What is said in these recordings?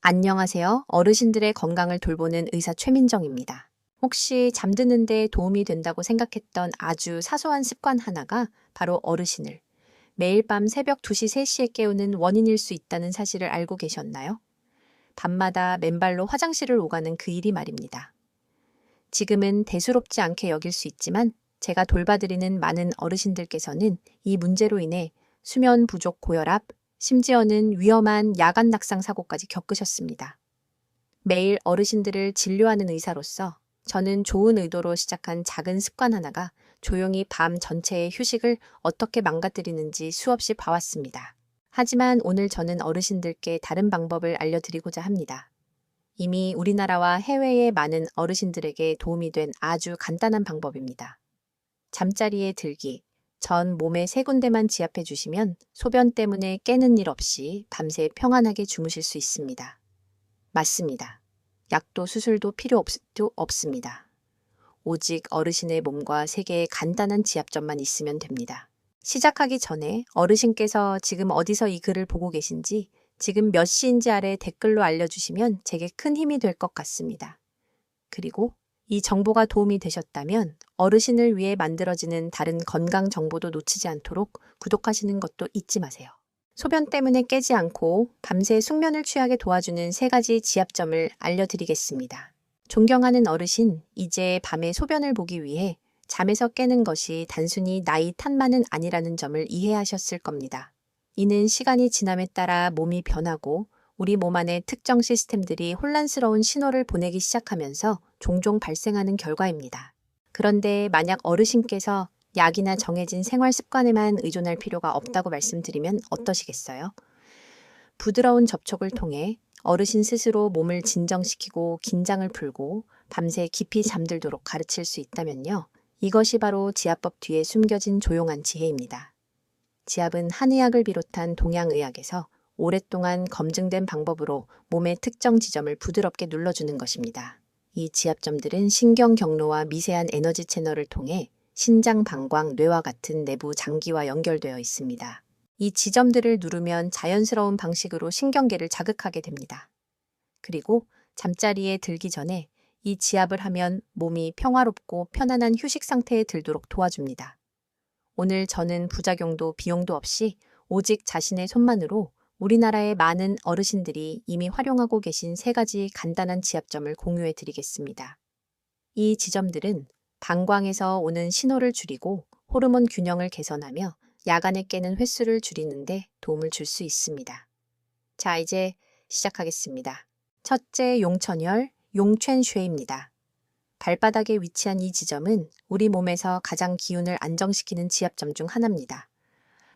안녕하세요. 어르신들의 건강을 돌보는 의사 최민정입니다. 혹시 잠드는 데 도움이 된다고 생각했던 아주 사소한 습관 하나가 바로 어르신을 매일 밤 새벽 2시, 3시에 깨우는 원인일 수 있다는 사실을 알고 계셨나요? 밤마다 맨발로 화장실을 오가는 그 일이 말입니다. 지금은 대수롭지 않게 여길 수 있지만 제가 돌봐드리는 많은 어르신들께서는 이 문제로 인해 수면 부족 고혈압, 심지어는 위험한 야간 낙상 사고까지 겪으셨습니다. 매일 어르신들을 진료하는 의사로서 저는 좋은 의도로 시작한 작은 습관 하나가 조용히 밤 전체의 휴식을 어떻게 망가뜨리는지 수없이 봐왔습니다. 하지만 오늘 저는 어르신들께 다른 방법을 알려드리고자 합니다. 이미 우리나라와 해외의 많은 어르신들에게 도움이 된 아주 간단한 방법입니다. 잠자리에 들기, 전 몸에 3군데만 지압해 주시면 소변 때문에 깨는 일 없이 밤새 평안하게 주무실 수 있습니다. 맞습니다. 약도 수술도 필요 없습니다. 오직 어르신의 몸과 3개의 간단한 지압점만 있으면 됩니다. 시작하기 전에 어르신께서 지금 어디서 이 글을 보고 계신지 지금 몇 시인지 아래 댓글로 알려주시면 제게 큰 힘이 될 것 같습니다. 그리고 이 정보가 도움이 되셨다면 어르신을 위해 만들어지는 다른 건강 정보도 놓치지 않도록 구독하시는 것도 잊지 마세요. 소변 때문에 깨지 않고 밤새 숙면을 취하게 도와주는 3가지 지압점을 알려드리겠습니다. 존경하는 어르신, 이제 밤에 소변을 보기 위해 잠에서 깨는 것이 단순히 나이 탓만은 아니라는 점을 이해하셨을 겁니다. 이는 시간이 지남에 따라 몸이 변하고 우리 몸 안의 특정 시스템들이 혼란스러운 신호를 보내기 시작하면서 종종 발생하는 결과입니다. 그런데 만약 어르신께서 약이나 정해진 생활 습관에만 의존할 필요가 없다고 말씀드리면 어떠시겠어요? 부드러운 접촉을 통해 어르신 스스로 몸을 진정시키고 긴장을 풀고 밤새 깊이 잠들도록 가르칠 수 있다면요. 이것이 바로 지압법 뒤에 숨겨진 조용한 지혜입니다. 지압은 한의학을 비롯한 동양의학에서 오랫동안 검증된 방법으로 몸의 특정 지점을 부드럽게 눌러주는 것입니다. 이 지압점들은 신경 경로와 미세한 에너지 채널을 통해 신장, 방광, 뇌와 같은 내부 장기와 연결되어 있습니다. 이 지점들을 누르면 자연스러운 방식으로 신경계를 자극하게 됩니다. 그리고 잠자리에 들기 전에 이 지압을 하면 몸이 평화롭고 편안한 휴식 상태에 들도록 도와줍니다. 오늘 저는 부작용도 비용도 없이 오직 자신의 손만으로 우리나라의 많은 어르신들이 이미 활용하고 계신 3가지 간단한 지압점을 공유해 드리겠습니다. 이 지점들은 방광에서 오는 신호를 줄이고 호르몬 균형을 개선하며 야간에 깨는 횟수를 줄이는 데 도움을 줄 수 있습니다. 자, 이제 시작하겠습니다. 첫째, 용천혈, 용촨쉐입니다. 발바닥에 위치한 이 지점은 우리 몸에서 가장 기운을 안정시키는 지압점 중 하나입니다.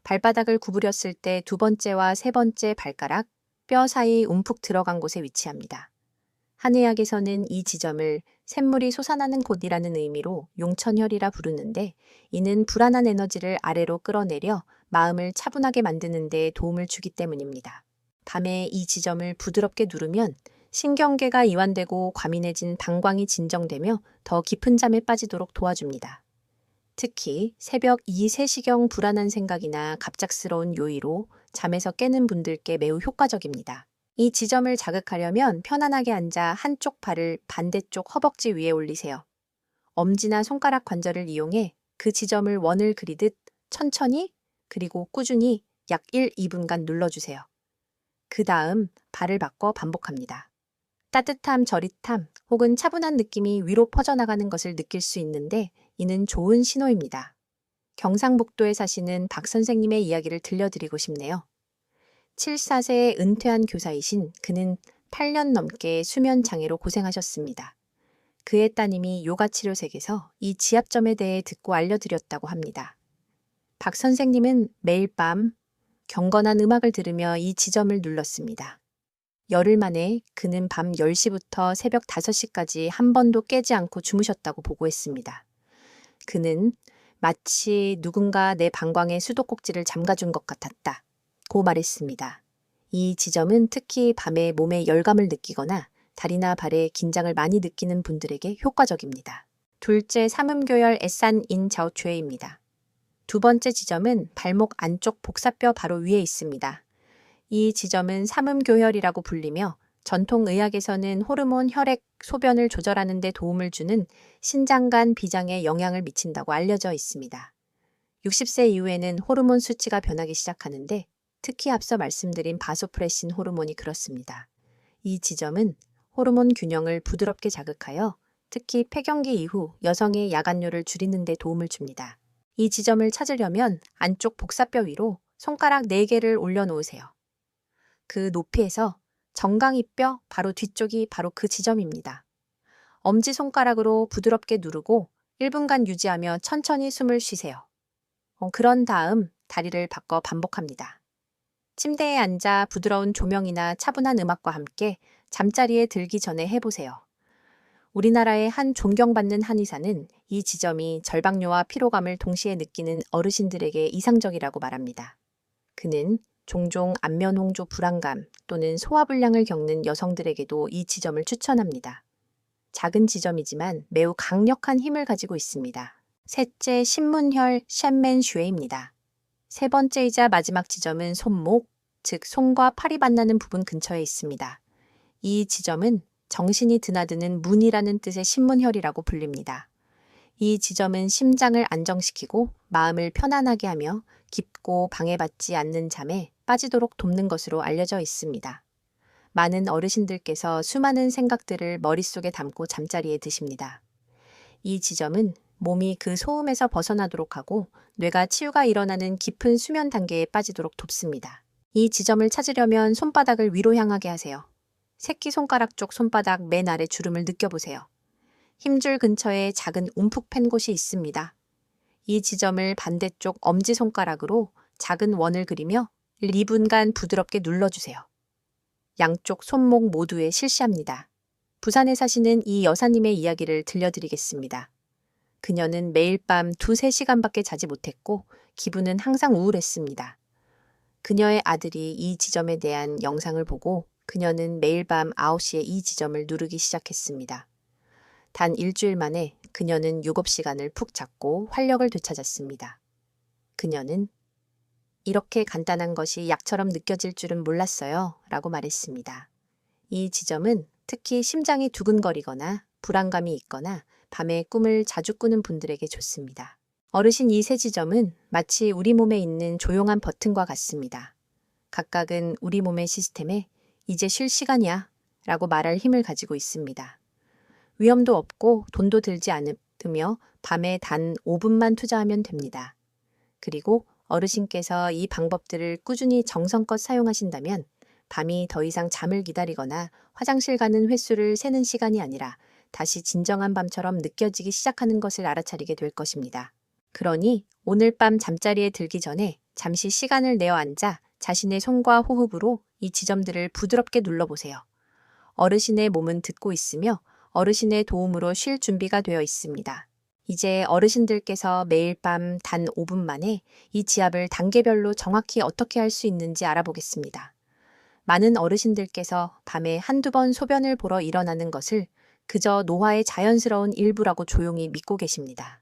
발바닥을 구부렸을 때 2번째와 3번째 발가락, 뼈 사이 움푹 들어간 곳에 위치합니다. 한의학에서는 이 지점을 샘물이 솟아나는 곳이라는 의미로 용천혈이라 부르는데 이는 불안한 에너지를 아래로 끌어내려 마음을 차분하게 만드는 데 도움을 주기 때문입니다. 밤에 이 지점을 부드럽게 누르면 신경계가 이완되고 과민해진 방광이 진정되며 더 깊은 잠에 빠지도록 도와줍니다. 특히 새벽 2, 3시경 불안한 생각이나 갑작스러운 요의로 잠에서 깨는 분들께 매우 효과적입니다. 이 지점을 자극하려면 편안하게 앉아 한쪽 발을 반대쪽 허벅지 위에 올리세요. 엄지나 손가락 관절을 이용해 그 지점을 원을 그리듯 천천히 그리고 꾸준히 약 1, 2분간 눌러주세요. 그 다음 발을 바꿔 반복합니다. 따뜻함, 저릿함 혹은 차분한 느낌이 위로 퍼져나가는 것을 느낄 수 있는데 이는 좋은 신호입니다. 경상북도에 사시는 박 선생님의 이야기를 들려드리고 싶네요. 74세의 은퇴한 교사이신 그는 8년 넘게 수면 장애로 고생하셨습니다. 그의 따님이 요가치료색에서 이 지압점에 대해 듣고 알려드렸다고 합니다. 박 선생님은 매일 밤 경건한 음악을 들으며 이 지점을 눌렀습니다. 열흘 만에 그는 밤 10시부터 새벽 5시까지 한 번도 깨지 않고 주무셨다고 보고했습니다. 그는 마치 누군가 내 방광에 수도꼭지를 잠가준 것 같았다. 고 말했습니다. 이 지점은 특히 밤에 몸에 열감을 느끼거나 다리나 발에 긴장을 많이 느끼는 분들에게 효과적입니다. 둘째, 삼음교열 에산 인 자오추에입니다. 2번째 지점은 발목 안쪽 복사뼈 바로 위에 있습니다. 이 지점은 삼음교혈이라고 불리며 전통의학에서는 호르몬, 혈액, 소변을 조절하는 데 도움을 주는 신장-간 비장에 영향을 미친다고 알려져 있습니다. 60세 이후에는 호르몬 수치가 변하기 시작하는데 특히 앞서 말씀드린 바소프레신 호르몬이 그렇습니다. 이 지점은 호르몬 균형을 부드럽게 자극하여 특히 폐경기 이후 여성의 야간뇨를 줄이는 데 도움을 줍니다. 이 지점을 찾으려면 안쪽 복사뼈 위로 손가락 4개를 올려놓으세요. 그 높이에서 정강이뼈 바로 뒤쪽이 바로 그 지점입니다. 엄지손가락으로 부드럽게 누르고 1분간 유지하며 천천히 숨을 쉬세요. 그런 다음 다리를 바꿔 반복합니다. 침대에 앉아 부드러운 조명이나 차분한 음악과 함께 잠자리에 들기 전에 해보세요. 우리나라의 한 존경받는 한의사는 이 지점이 절박뇨와 피로감을 동시에 느끼는 어르신들에게 이상적이라고 말합니다. 그는 종종 안면홍조 불안감 또는 소화불량을 겪는 여성들에게도 이 지점을 추천합니다. 작은 지점이지만 매우 강력한 힘을 가지고 있습니다. 셋째, 신문혈 쉔맨 슈에입니다. 세 번째이자 마지막 지점은 손목, 즉 손과 팔이 만나는 부분 근처에 있습니다. 이 지점은 정신이 드나드는 문이라는 뜻의 신문혈이라고 불립니다. 이 지점은 심장을 안정시키고 마음을 편안하게 하며 깊고 방해받지 않는 잠에 빠지도록 돕는 것으로 알려져 있습니다. 많은 어르신들께서 수많은 생각들을 머릿속에 담고 잠자리에 드십니다. 이 지점은 몸이 그 소음에서 벗어나도록 하고 뇌가 치유가 일어나는 깊은 수면 단계에 빠지도록 돕습니다. 이 지점을 찾으려면 손바닥을 위로 향하게 하세요. 새끼손가락 쪽 손바닥 맨 아래 주름을 느껴보세요. 힘줄 근처에 작은 움푹 팬 곳이 있습니다. 이 지점을 반대쪽 엄지손가락으로 작은 원을 그리며 2분간 부드럽게 눌러주세요. 양쪽 손목 모두에 실시합니다. 부산에 사시는 이 여사님의 이야기를 들려드리겠습니다. 그녀는 매일 밤 2-3시간밖에 자지 못했고 기분은 항상 우울했습니다. 그녀의 아들이 이 지점에 대한 영상을 보고 그녀는 매일 밤 9시에 이 지점을 누르기 시작했습니다. 단 일주일 만에 그녀는 7시간을 푹 잤고 활력을 되찾았습니다. 그녀는 이렇게 간단한 것이 약처럼 느껴질 줄은 몰랐어요 라고 말했습니다. 이 지점은 특히 심장이 두근거리거나 불안감이 있거나 밤에 꿈을 자주 꾸는 분들에게 좋습니다. 어르신 이 세 지점은 마치 우리 몸에 있는 조용한 버튼과 같습니다. 각각은 우리 몸의 시스템에 이제 쉴 시간이야 라고 말할 힘을 가지고 있습니다. 위험도 없고 돈도 들지 않으며 밤에 단 5분만 투자하면 됩니다. 그리고 어르신께서 이 방법들을 꾸준히 정성껏 사용하신다면 밤이 더 이상 잠을 기다리거나 화장실 가는 횟수를 세는 시간이 아니라 다시 진정한 밤처럼 느껴지기 시작하는 것을 알아차리게 될 것입니다. 그러니 오늘 밤 잠자리에 들기 전에 잠시 시간을 내어 앉아 자신의 손과 호흡으로 이 지점들을 부드럽게 눌러보세요. 어르신의 몸은 듣고 있으며 어르신의 도움으로 쉴 준비가 되어 있습니다. 이제 어르신들께서 매일 밤 단 5분 만에 이 지압을 단계별로 정확히 어떻게 할 수 있는지 알아보겠습니다. 많은 어르신들께서 밤에 한두 번 소변을 보러 일어나는 것을 그저 노화의 자연스러운 일부라고 조용히 믿고 계십니다.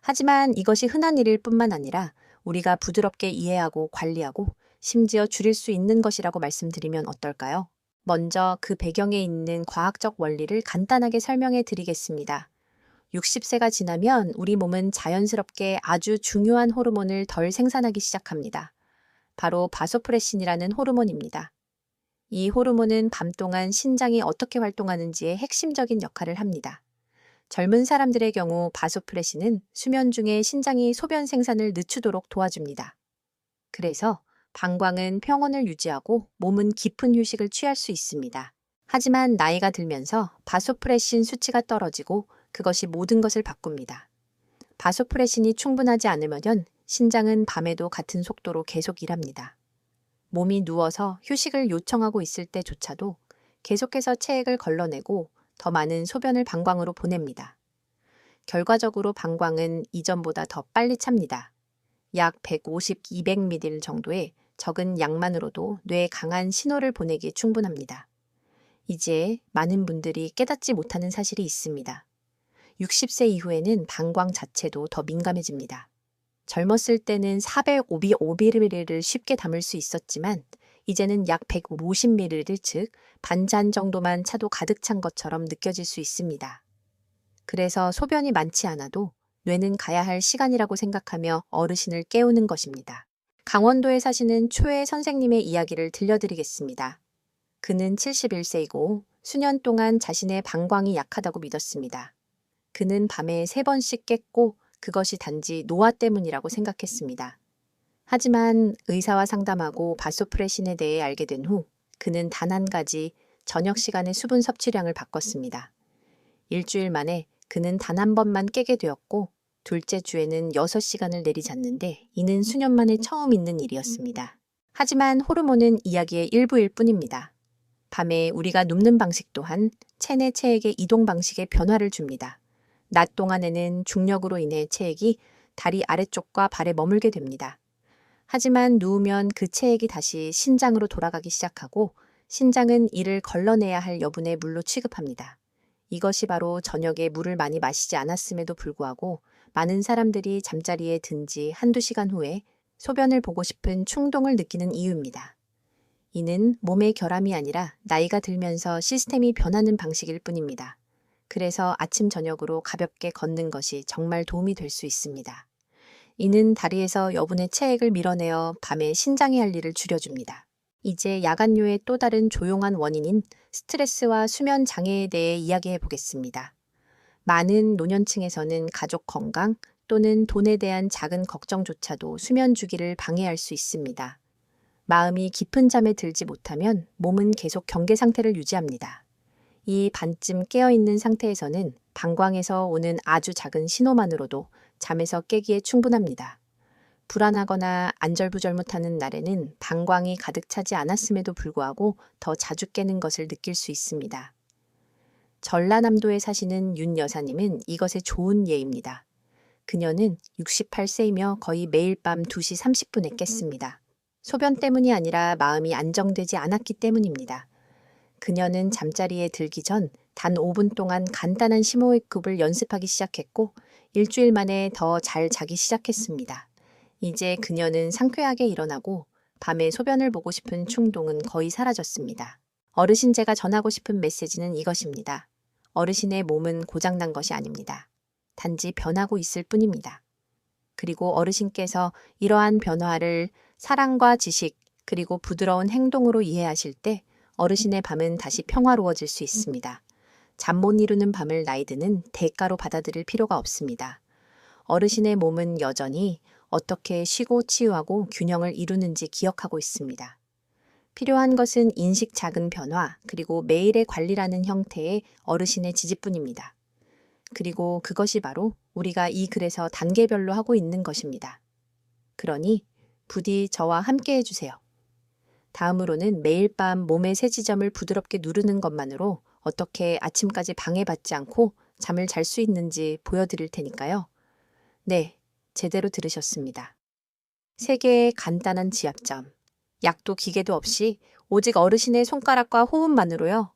하지만 이것이 흔한 일일 뿐만 아니라 우리가 부드럽게 이해하고 관리하고 심지어 줄일 수 있는 것이라고 말씀드리면 어떨까요? 먼저 그 배경에 있는 과학적 원리를 간단하게 설명해 드리겠습니다. 60세가 지나면 우리 몸은 자연스럽게 아주 중요한 호르몬을 덜 생산하기 시작합니다. 바로 바소프레신이라는 호르몬입니다. 이 호르몬은 밤 동안 신장이 어떻게 활동하는지에 핵심적인 역할을 합니다. 젊은 사람들의 경우 바소프레신은 수면 중에 신장이 소변 생산을 늦추도록 도와줍니다. 그래서 방광은 평온을 유지하고 몸은 깊은 휴식을 취할 수 있습니다. 하지만 나이가 들면서 바소프레신 수치가 떨어지고 그것이 모든 것을 바꿉니다. 바소프레신이 충분하지 않으면 신장은 밤에도 같은 속도로 계속 일합니다. 몸이 누워서 휴식을 요청하고 있을 때조차도 계속해서 체액을 걸러내고 더 많은 소변을 방광으로 보냅니다. 결과적으로 방광은 이전보다 더 빨리 찹니다. 약 150-200ml 정도의 적은 양만으로도 뇌에 강한 신호를 보내기에 충분합니다. 이제 많은 분들이 깨닫지 못하는 사실이 있습니다. 60세 이후에는 방광 자체도 더 민감해집니다. 젊었을 때는 400-500ml를 쉽게 담을 수 있었지만 이제는 약 150ml, 즉 반잔 정도만 차도 가득 찬 것처럼 느껴질 수 있습니다. 그래서 소변이 많지 않아도 뇌는 가야 할 시간이라고 생각하며 어르신을 깨우는 것입니다. 강원도에 사시는 초애 선생님의 이야기를 들려드리겠습니다. 그는 71세이고 수년 동안 자신의 방광이 약하다고 믿었습니다. 그는 밤에 3번씩 깼고 그것이 단지 노화 때문이라고 생각했습니다. 하지만 의사와 상담하고 바소프레신에 대해 알게 된 후 그는 단 한 가지 저녁 시간의 수분 섭취량을 바꿨습니다. 일주일 만에 그는 단 한 번만 깨게 되었고 둘째 주에는 6시간을 내리잤는데 이는 수년 만에 처음 있는 일이었습니다. 하지만 호르몬은 이야기의 일부일 뿐입니다. 밤에 우리가 눕는 방식 또한 체내 체액의 이동 방식에 변화를 줍니다. 낮 동안에는 중력으로 인해 체액이 다리 아래쪽과 발에 머물게 됩니다. 하지만 누우면 그 체액이 다시 신장으로 돌아가기 시작하고 신장은 이를 걸러내야 할 여분의 물로 취급합니다. 이것이 바로 저녁에 물을 많이 마시지 않았음에도 불구하고 많은 사람들이 잠자리에 든 지 한두 시간 후에 소변을 보고 싶은 충동을 느끼는 이유입니다. 이는 몸의 결함이 아니라 나이가 들면서 시스템이 변하는 방식일 뿐입니다. 그래서 아침 저녁으로 가볍게 걷는 것이 정말 도움이 될 수 있습니다. 이는 다리에서 여분의 체액을 밀어내어 밤에 신장이 할 일을 줄여줍니다. 이제 야간뇨의 또 다른 조용한 원인인 스트레스와 수면 장애에 대해 이야기해 보겠습니다. 많은 노년층에서는 가족 건강 또는 돈에 대한 작은 걱정조차도 수면 주기를 방해할 수 있습니다. 마음이 깊은 잠에 들지 못하면 몸은 계속 경계 상태를 유지합니다. 이 반쯤 깨어있는 상태에서는 방광에서 오는 아주 작은 신호만으로도 잠에서 깨기에 충분합니다. 불안하거나 안절부절 못하는 날에는 방광이 가득 차지 않았음에도 불구하고 더 자주 깨는 것을 느낄 수 있습니다. 전라남도에 사시는 윤 여사님은 이것의 좋은 예입니다. 그녀는 68세이며 거의 매일 밤 2시 30분에 깼습니다. 소변 때문이 아니라 마음이 안정되지 않았기 때문입니다. 그녀는 잠자리에 들기 전 단 5분 동안 간단한 심호흡을 연습하기 시작했고 일주일 만에 더 잘 자기 시작했습니다. 이제 그녀는 상쾌하게 일어나고 밤에 소변을 보고 싶은 충동은 거의 사라졌습니다. 어르신 제가 전하고 싶은 메시지는 이것입니다. 어르신의 몸은 고장난 것이 아닙니다. 단지 변하고 있을 뿐입니다. 그리고 어르신께서 이러한 변화를 사랑과 지식 그리고 부드러운 행동으로 이해하실 때 어르신의 밤은 다시 평화로워질 수 있습니다. 잠 못 이루는 밤을 나이 드는 대가로 받아들일 필요가 없습니다. 어르신의 몸은 여전히 어떻게 쉬고 치유하고 균형을 이루는지 기억하고 있습니다. 필요한 것은 인식 작은 변화 그리고 매일의 관리라는 형태의 어르신의 지지뿐입니다. 그리고 그것이 바로 우리가 이 글에서 단계별로 하고 있는 것입니다. 그러니 부디 저와 함께 해주세요. 다음으로는 매일 밤 몸의 세 지점을 부드럽게 누르는 것만으로 어떻게 아침까지 방해받지 않고 잠을 잘 수 있는지 보여드릴 테니까요. 네, 제대로 들으셨습니다. 3개의 간단한 지압점, 약도 기계도 없이 오직 어르신의 손가락과 호흡만으로요.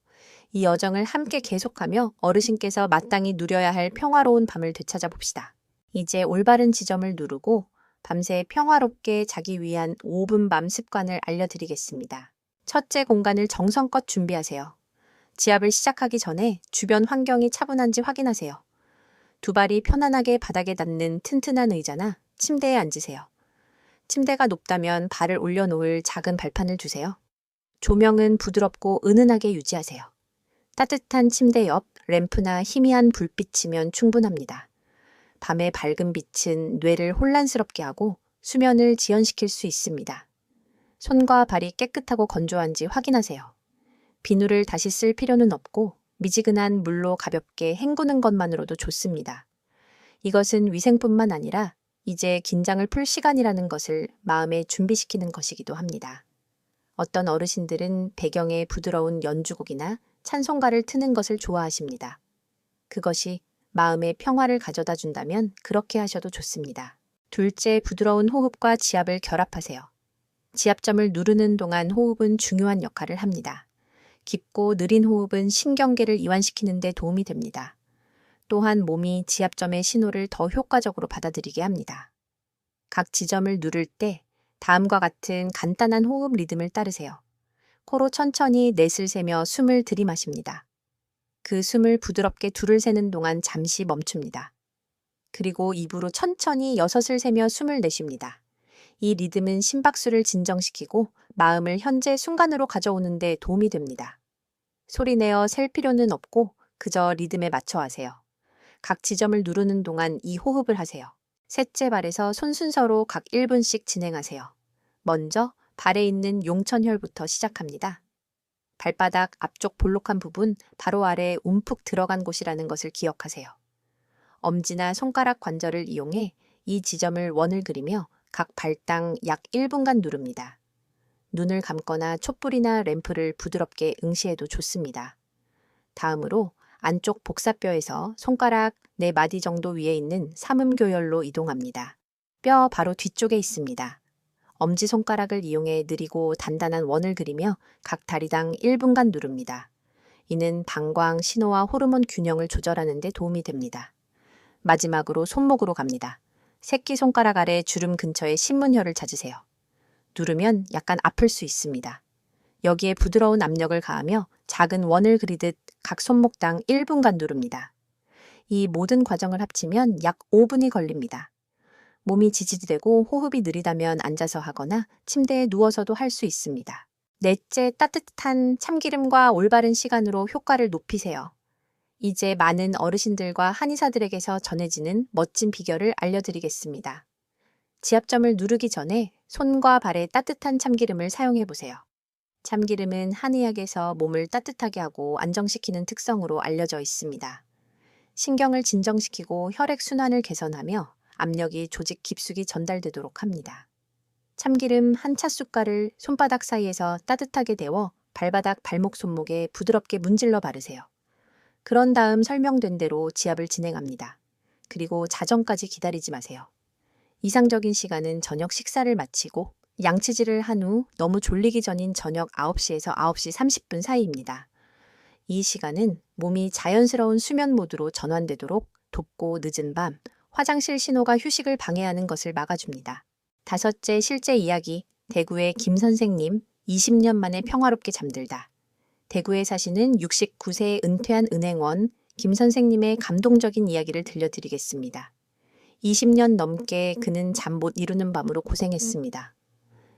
이 여정을 함께 계속하며 어르신께서 마땅히 누려야 할 평화로운 밤을 되찾아 봅시다. 이제 올바른 지점을 누르고 밤새 평화롭게 자기 위한 5분 밤 습관을 알려드리겠습니다. 첫째, 공간을 정성껏 준비하세요. 지압을 시작하기 전에 주변 환경이 차분한지 확인하세요. 두 발이 편안하게 바닥에 닿는 튼튼한 의자나 침대에 앉으세요. 침대가 높다면 발을 올려놓을 작은 발판을 두세요. 조명은 부드럽고 은은하게 유지하세요. 따뜻한 침대 옆 램프나 희미한 불빛이면 충분합니다. 밤의 밝은 빛은 뇌를 혼란스럽게 하고 수면을 지연시킬 수 있습니다. 손과 발이 깨끗하고 건조한지 확인하세요. 비누를 다시 쓸 필요는 없고 미지근한 물로 가볍게 헹구는 것만으로도 좋습니다. 이것은 위생뿐만 아니라 이제 긴장을 풀 시간이라는 것을 마음에 준비시키는 것이기도 합니다. 어떤 어르신들은 배경에 부드러운 연주곡이나 찬송가를 트는 것을 좋아하십니다. 그것이 마음의 평화를 가져다 준다면 그렇게 하셔도 좋습니다. 둘째, 부드러운 호흡과 지압을 결합하세요. 지압점을 누르는 동안 호흡은 중요한 역할을 합니다. 깊고 느린 호흡은 신경계를 이완시키는 데 도움이 됩니다. 또한 몸이 지압점의 신호를 더 효과적으로 받아들이게 합니다. 각 지점을 누를 때 다음과 같은 간단한 호흡 리듬을 따르세요. 코로 천천히 넷을 세며 숨을 들이마십니다. 그 숨을 부드럽게 둘을 세는 동안 잠시 멈춥니다. 그리고 입으로 천천히 여섯을 세며 숨을 내쉽니다. 이 리듬은 심박수를 진정시키고 마음을 현재 순간으로 가져오는 데 도움이 됩니다. 소리내어 셀 필요는 없고 그저 리듬에 맞춰 하세요. 각 지점을 누르는 동안 이 호흡을 하세요. 셋째 발에서 손 순서로 각 1분씩 진행하세요. 먼저 발에 있는 용천혈부터 시작합니다. 발바닥 앞쪽 볼록한 부분 바로 아래 움푹 들어간 곳이라는 것을 기억하세요. 엄지나 손가락 관절을 이용해 이 지점을 원을 그리며 각 발당 약 1분간 누릅니다. 눈을 감거나 촛불이나 램프를 부드럽게 응시해도 좋습니다. 다음으로 안쪽 복사뼈에서 손가락 4마디 정도 위에 있는 삼음교열로 이동합니다. 뼈 바로 뒤쪽에 있습니다. 엄지손가락을 이용해 느리고 단단한 원을 그리며 각 다리당 1분간 누릅니다. 이는 방광, 신호와 호르몬 균형을 조절하는 데 도움이 됩니다. 마지막으로 손목으로 갑니다. 새끼손가락 아래 주름 근처에 신문혈을 찾으세요. 누르면 약간 아플 수 있습니다. 여기에 부드러운 압력을 가하며 작은 원을 그리듯 각 손목당 1분간 누릅니다. 이 모든 과정을 합치면 약 5분이 걸립니다. 몸이 지지되고 호흡이 느리다면 앉아서 하거나 침대에 누워서도 할 수 있습니다. 넷째, 따뜻한 참기름과 올바른 시간으로 효과를 높이세요. 이제 많은 어르신들과 한의사들에게서 전해지는 멋진 비결을 알려드리겠습니다. 지압점을 누르기 전에 손과 발에 따뜻한 참기름을 사용해 보세요. 참기름은 한의학에서 몸을 따뜻하게 하고 안정시키는 특성으로 알려져 있습니다. 신경을 진정시키고 혈액순환을 개선하며 압력이 조직 깊숙이 전달되도록 합니다. 참기름 한 찻숟갈을 손바닥 사이에서 따뜻하게 데워 발바닥 발목 손목에 부드럽게 문질러 바르세요. 그런 다음 설명된 대로 지압을 진행합니다. 그리고 자정까지 기다리지 마세요. 이상적인 시간은 저녁 식사를 마치고 양치질을 한 후 너무 졸리기 전인 저녁 9시에서 9시 30분 사이입니다. 이 시간은 몸이 자연스러운 수면 모드로 전환되도록 돕고 늦은 밤, 화장실 신호가 휴식을 방해하는 것을 막아줍니다. 다섯째 실제 이야기, 대구의 김 선생님, 20년 만에 평화롭게 잠들다. 대구에 사시는 69세의 은퇴한 은행원 김 선생님의 감동적인 이야기를 들려드리겠습니다. 20년 넘게 그는 잠 못 이루는 밤으로 고생했습니다.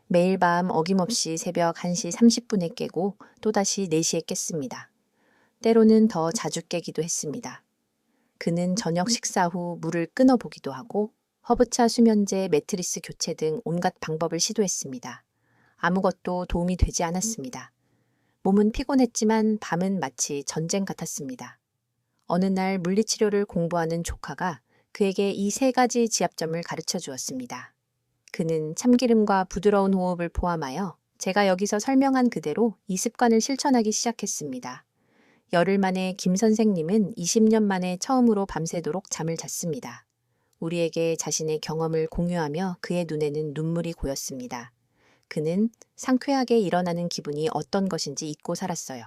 매일 밤 어김없이 새벽 1시 30분에 깨고 또다시 4시에 깼습니다. 때로는 더 자주 깨기도 했습니다. 그는 저녁 식사 후 물을 끊어보기도 하고 허브차 수면제, 매트리스 교체 등 온갖 방법을 시도했습니다. 아무것도 도움이 되지 않았습니다. 몸은 피곤했지만 밤은 마치 전쟁 같았습니다. 어느 날 물리치료를 공부하는 조카가 그에게 이 3가지 지압점을 가르쳐 주었습니다. 그는 참기름과 부드러운 호흡을 포함하여 제가 여기서 설명한 그대로 이 습관을 실천하기 시작했습니다. 열흘 만에 김 선생님은 20년 만에 처음으로 밤새도록 잠을 잤습니다. 우리에게 자신의 경험을 공유하며 그의 눈에는 눈물이 고였습니다. 그는 상쾌하게 일어나는 기분이 어떤 것인지 잊고 살았어요.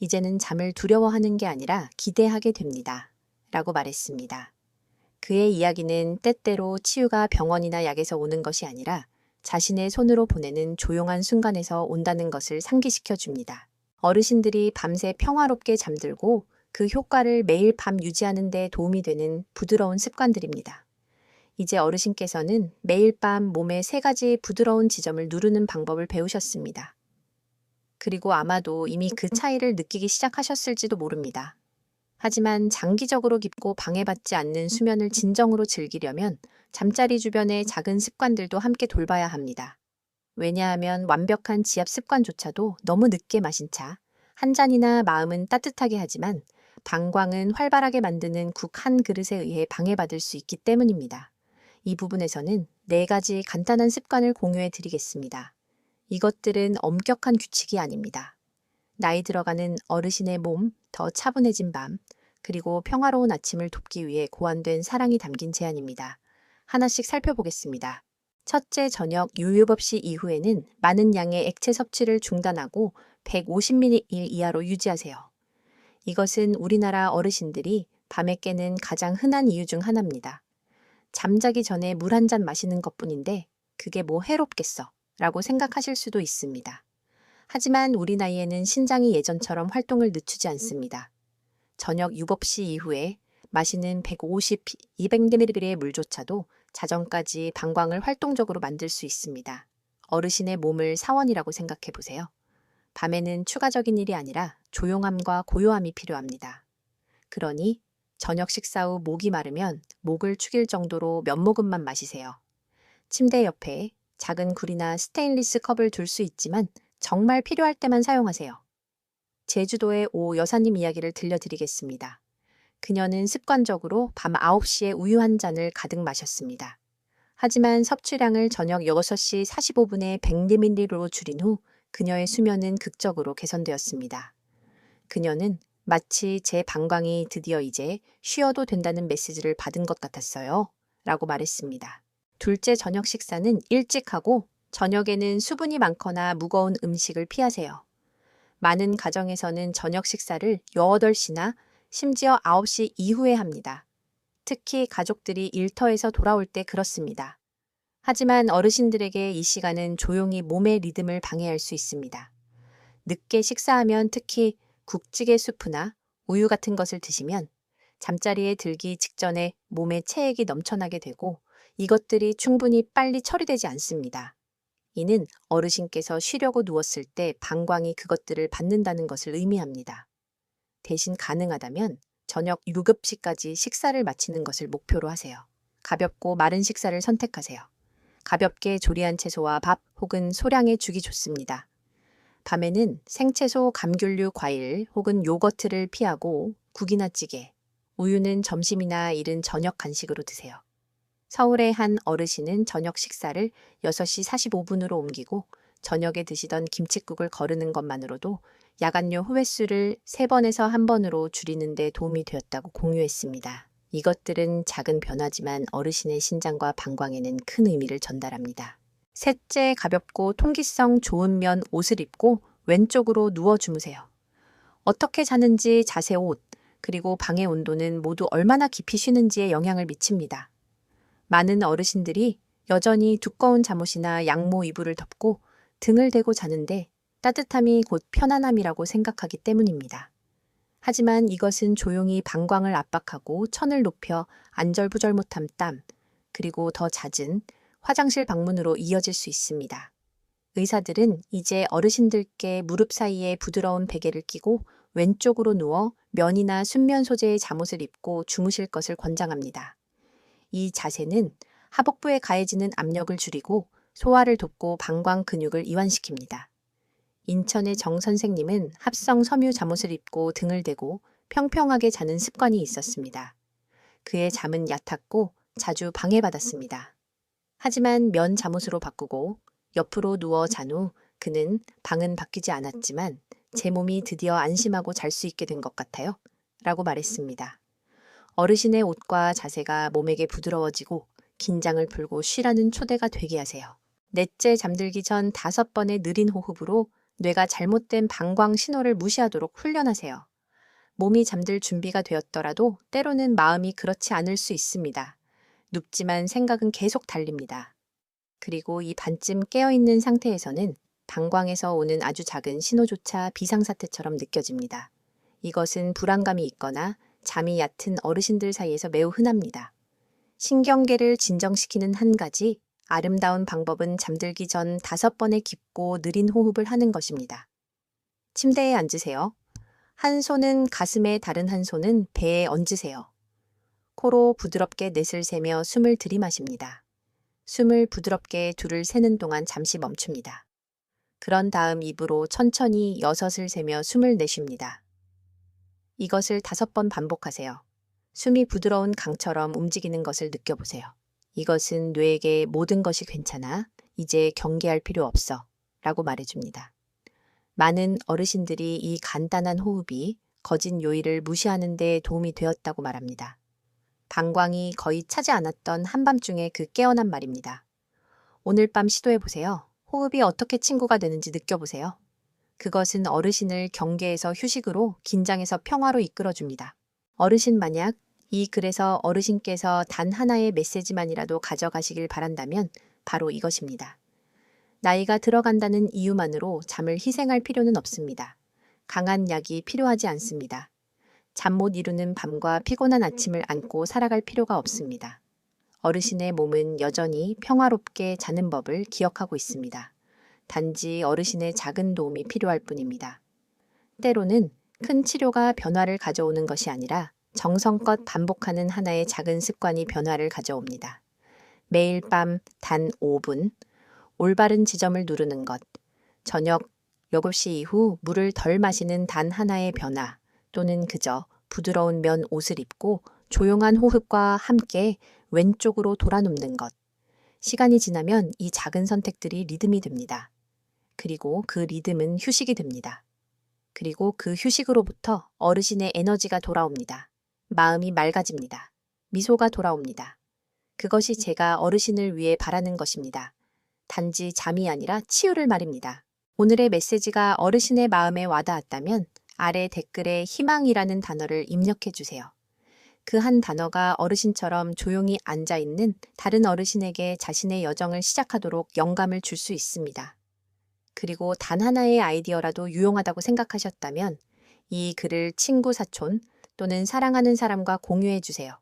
이제는 잠을 두려워하는 게 아니라 기대하게 됩니다. 라고 말했습니다. 그의 이야기는 때때로 치유가 병원이나 약에서 오는 것이 아니라 자신의 손으로 보내는 조용한 순간에서 온다는 것을 상기시켜 줍니다. 어르신들이 밤새 평화롭게 잠들고 그 효과를 매일 밤 유지하는 데 도움이 되는 부드러운 습관들입니다. 이제 어르신께서는 매일 밤 몸의 3가지 부드러운 지점을 누르는 방법을 배우셨습니다. 그리고 아마도 이미 그 차이를 느끼기 시작하셨을지도 모릅니다. 하지만 장기적으로 깊고 방해받지 않는 수면을 진정으로 즐기려면 잠자리 주변의 작은 습관들도 함께 돌봐야 합니다. 왜냐하면 완벽한 지압 습관조차도 너무 늦게 마신 차, 한 잔이나 마음은 따뜻하게 하지만 방광은 활발하게 만드는 국 한 그릇에 의해 방해받을 수 있기 때문입니다. 이 부분에서는 4가지 간단한 습관을 공유해 드리겠습니다. 이것들은 엄격한 규칙이 아닙니다. 나이 들어가는 어르신의 몸, 더 차분해진 밤, 그리고 평화로운 아침을 돕기 위해 고안된 사랑이 담긴 제안입니다. 하나씩 살펴보겠습니다. 첫째, 저녁 유유법시 이후에는 많은 양의 액체 섭취를 중단하고 150ml 이하로 유지하세요. 이것은 우리나라 어르신들이 밤에 깨는 가장 흔한 이유 중 하나입니다. 잠자기 전에 물 한 잔 마시는 것뿐인데 그게 뭐 해롭겠어? 라고 생각하실 수도 있습니다. 하지만 우리 나이에는 신장이 예전처럼 활동을 늦추지 않습니다. 저녁 유급시 이후에 마시는 150, 200ml의 물조차도 자정까지 방광을 활동적으로 만들 수 있습니다. 어르신의 몸을 사원이라고 생각해 보세요. 밤에는 추가적인 일이 아니라 조용함과 고요함이 필요합니다. 그러니 저녁 식사 후 목이 마르면 목을 축일 정도로 몇 모금만 마시세요. 침대 옆에 작은 굴이나 스테인리스 컵을 둘 수 있지만 정말 필요할 때만 사용하세요. 제주도의 오 여사님 이야기를 들려드리겠습니다. 그녀는 습관적으로 밤 9시에 우유 한 잔을 가득 마셨습니다. 하지만 섭취량을 저녁 6시 45분에 100ml로 줄인 후 그녀의 수면은 극적으로 개선되었습니다. 그녀는 마치 제 방광이 드디어 이제 쉬어도 된다는 메시지를 받은 것 같았어요. 라고 말했습니다. 둘째 저녁 식사는 일찍 하고 저녁에는 수분이 많거나 무거운 음식을 피하세요. 많은 가정에서는 저녁 식사를 8시나 심지어 9시 이후에 합니다. 특히 가족들이 일터에서 돌아올 때 그렇습니다. 하지만 어르신들에게 이 시간은 조용히 몸의 리듬을 방해할 수 있습니다. 늦게 식사하면 특히 국찌개 수프나 우유 같은 것을 드시면 잠자리에 들기 직전에 몸에 체액이 넘쳐나게 되고 이것들이 충분히 빨리 처리되지 않습니다. 이는 어르신께서 쉬려고 누웠을 때 방광이 그것들을 받는다는 것을 의미합니다. 대신 가능하다면 저녁 유급시까지 식사를 마치는 것을 목표로 하세요. 가볍고 마른 식사를 선택하세요. 가볍게 조리한 채소와 밥 혹은 소량의 죽이 좋습니다. 밤에는 생채소, 감귤류, 과일 혹은 요거트를 피하고 국이나 찌개, 우유는 점심이나 이른 저녁 간식으로 드세요. 서울의 한 어르신은 저녁 식사를 6시 45분으로 옮기고 저녁에 드시던 김칫국을 거르는 것만으로도 야간료 흡외수를 3번에서 1번으로 줄이는 데 도움이 되었다고 공유했습니다. 이것들은 작은 변화지만 어르신의 신장과 방광에는 큰 의미를 전달합니다. 셋째, 가볍고 통기성 좋은 면 옷을 입고 왼쪽으로 누워 주무세요. 어떻게 자는지 자세, 옷, 그리고 방의 온도는 모두 얼마나 깊이 쉬는지에 영향을 미칩니다. 많은 어르신들이 여전히 두꺼운 잠옷이나 양모 이불을 덮고 등을 대고 자는데 따뜻함이 곧 편안함이라고 생각하기 때문입니다. 하지만 이것은 조용히 방광을 압박하고 천을 높여 안절부절 못한 땀, 그리고 더 잦은 화장실 방문으로 이어질 수 있습니다. 의사들은 이제 어르신들께 무릎 사이에 부드러운 베개를 끼고 왼쪽으로 누워 면이나 순면 소재의 잠옷을 입고 주무실 것을 권장합니다. 이 자세는 하복부에 가해지는 압력을 줄이고 소화를 돕고 방광 근육을 이완시킵니다. 인천의 정 선생님은 합성 섬유 잠옷을 입고 등을 대고 평평하게 자는 습관이 있었습니다. 그의 잠은 얕았고 자주 방해받았습니다. 하지만 면 잠옷으로 바꾸고 옆으로 누워 잔 후 그는 방은 바뀌지 않았지만 제 몸이 드디어 안심하고 잘 수 있게 된 것 같아요. 라고 말했습니다. 어르신의 옷과 자세가 몸에게 부드러워지고 긴장을 풀고 쉬라는 초대가 되게 하세요. 넷째, 잠들기 전 5번의 느린 호흡으로 뇌가 잘못된 방광 신호를 무시하도록 훈련하세요. 몸이 잠들 준비가 되었더라도 때로는 마음이 그렇지 않을 수 있습니다. 눕지만 생각은 계속 달립니다. 그리고 이 반쯤 깨어있는 상태에서는 방광에서 오는 아주 작은 신호조차 비상사태처럼 느껴집니다. 이것은 불안감이 있거나 잠이 얕은 어르신들 사이에서 매우 흔합니다. 신경계를 진정시키는 한 가지 아름다운 방법은 잠들기 전 5번의 깊고 느린 호흡을 하는 것입니다. 침대에 앉으세요. 한 손은 가슴에 다른 한 손은 배에 얹으세요. 코로 부드럽게 넷을 세며 숨을 들이마십니다. 숨을 부드럽게 둘을 세는 동안 잠시 멈춥니다. 그런 다음 입으로 천천히 6을 세며 숨을 내쉽니다. 이것을 5번 반복하세요. 숨이 부드러운 강처럼 움직이는 것을 느껴보세요. 이것은 뇌에게 모든 것이 괜찮아, 이제 경계할 필요 없어 라고 말해줍니다. 많은 어르신들이 이 간단한 호흡이 거진 요일을 무시하는 데 도움이 되었다고 말합니다. 방광이 거의 차지 않았던 한밤중에 그 깨어난 말입니다. 오늘 밤 시도해보세요. 호흡이 어떻게 친구가 되는지 느껴보세요. 그것은 어르신을 경계에서 휴식으로, 긴장에서 평화로 이끌어줍니다. 어르신 만약 이 글에서 어르신께서 단 하나의 메시지만이라도 가져가시길 바란다면 바로 이것입니다. 나이가 들어간다는 이유만으로 잠을 희생할 필요는 없습니다. 강한 약이 필요하지 않습니다. 잠 못 이루는 밤과 피곤한 아침을 안고 살아갈 필요가 없습니다. 어르신의 몸은 여전히 평화롭게 자는 법을 기억하고 있습니다. 단지 어르신의 작은 도움이 필요할 뿐입니다. 때로는 큰 치료가 변화를 가져오는 것이 아니라 정성껏 반복하는 하나의 작은 습관이 변화를 가져옵니다. 매일 밤 단 5분, 올바른 지점을 누르는 것, 저녁 7시 이후 물을 덜 마시는 단 하나의 변화, 또는 그저 부드러운 면 옷을 입고 조용한 호흡과 함께 왼쪽으로 돌아눕는 것. 시간이 지나면 이 작은 선택들이 리듬이 됩니다. 그리고 그 리듬은 휴식이 됩니다. 그리고 그 휴식으로부터 어르신의 에너지가 돌아옵니다. 마음이 맑아집니다. 미소가 돌아옵니다. 그것이 제가 어르신을 위해 바라는 것입니다. 단지 잠이 아니라 치유를 말입니다. 오늘의 메시지가 어르신의 마음에 와닿았다면 아래 댓글에 희망이라는 단어를 입력해 주세요. 그 한 단어가 어르신처럼 조용히 앉아있는 다른 어르신에게 자신의 여정을 시작하도록 영감을 줄 수 있습니다. 그리고 단 하나의 아이디어라도 유용하다고 생각하셨다면 이 글을 친구, 사촌 또는 사랑하는 사람과 공유해 주세요.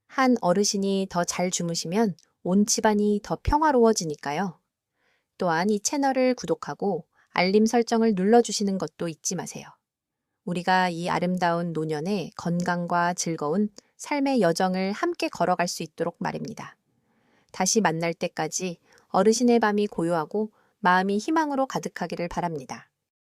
한 어르신이 더 잘 주무시면 온 집안이 더 평화로워지니까요. 또한 이 채널을 구독하고 알림 설정을 눌러주시는 것도 잊지 마세요. 우리가 이 아름다운 노년의 건강과 즐거운 삶의 여정을 함께 걸어갈 수 있도록 말입니다. 다시 만날 때까지 어르신의 밤이 고요하고 마음이 희망으로 가득하기를 바랍니다.